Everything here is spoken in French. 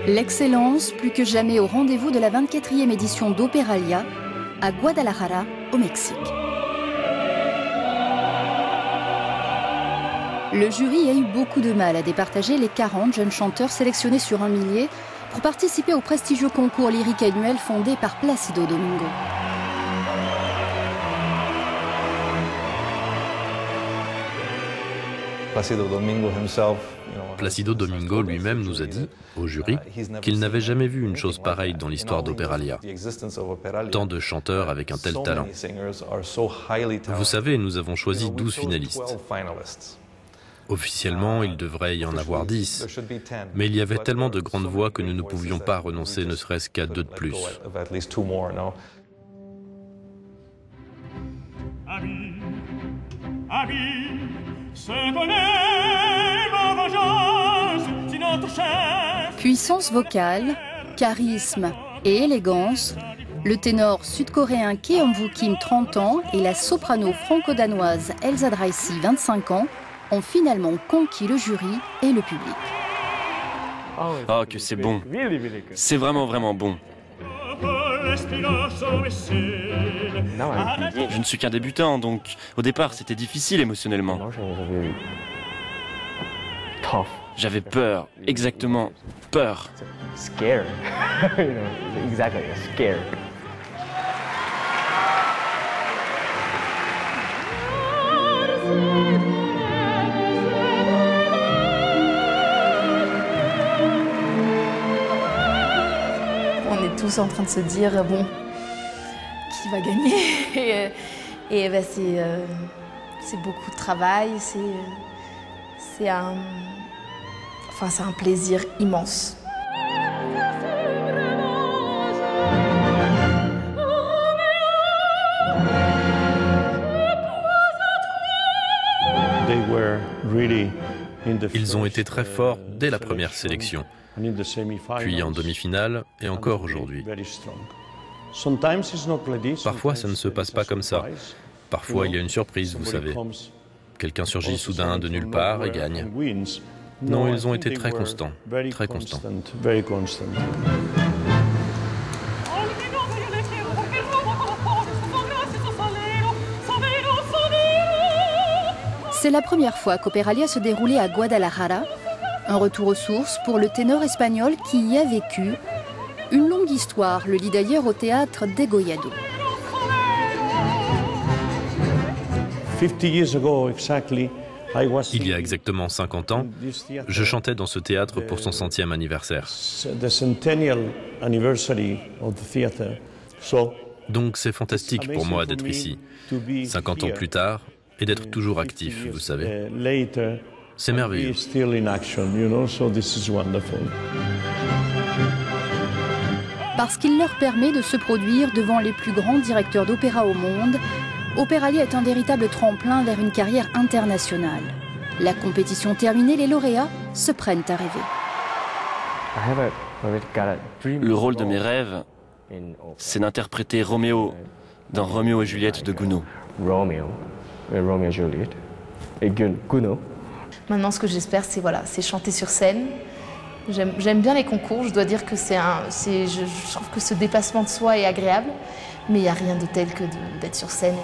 L'excellence, plus que jamais au rendez-vous de la 24e édition d'Opéralia, à Guadalajara, au Mexique. Le jury a eu beaucoup de mal à départager les 40 jeunes chanteurs sélectionnés sur un millier pour participer au prestigieux concours lyrique annuel fondé par Plácido Domingo. Plácido Domingo lui-même nous a dit, au jury, qu'il n'avait jamais vu une chose pareille dans l'histoire d'Opéralia. Tant de chanteurs avec un tel talent. Vous savez, nous avons choisi 12 finalistes. Officiellement, il devrait y en avoir 10. Mais il y avait tellement de grandes voix que nous ne pouvions pas renoncer ne serait-ce qu'à 2 de plus. Puissance vocale, charisme et élégance, le ténor sud-coréen Keum-woo Kim, 30 ans, et la soprano franco-danoise Elsa Dreisy, 25 ans, ont finalement conquis le jury et le public. Oh, que c'est bon. C'est vraiment, vraiment bon. Je ne suis qu'un débutant, donc au départ c'était difficile émotionnellement. J'avais peur, exactement, peur. On est tous en train de se dire, bon, qui va gagner? Et ben, c'est beaucoup de travail, c'est un plaisir immense. Ils ont été très forts dès la première sélection, puis en demi-finale et encore aujourd'hui. Parfois, ça ne se passe pas comme ça. Parfois, il y a une surprise, vous savez. Quelqu'un surgit soudain de nulle part et gagne. Non, ils ont été très constants, très constants. C'est la première fois qu'Opéralia se déroulait à Guadalajara. Un retour aux sources pour le ténor espagnol qui y a vécu. Une longue histoire le lie d'ailleurs au théâtre Degollado. Il y a exactement 50 ans, je chantais dans ce théâtre pour son 100e anniversaire. Donc c'est fantastique pour moi d'être ici, 50 ans plus tard, et d'être toujours actif, vous savez. C'est merveilleux. Parce qu'il leur permet de se produire devant les plus grands directeurs d'opéra au monde, Opéralia est un véritable tremplin vers une carrière internationale. La compétition terminée, les lauréats se prennent à rêver. Le rôle de mes rêves, c'est d'interpréter Roméo dans Roméo et Juliette de Gounod. Maintenant, ce que j'espère, c'est chanter sur scène. J'aime bien les concours, je dois dire que je trouve que ce dépassement de soi est agréable, mais il n'y a rien de tel que d'être sur scène.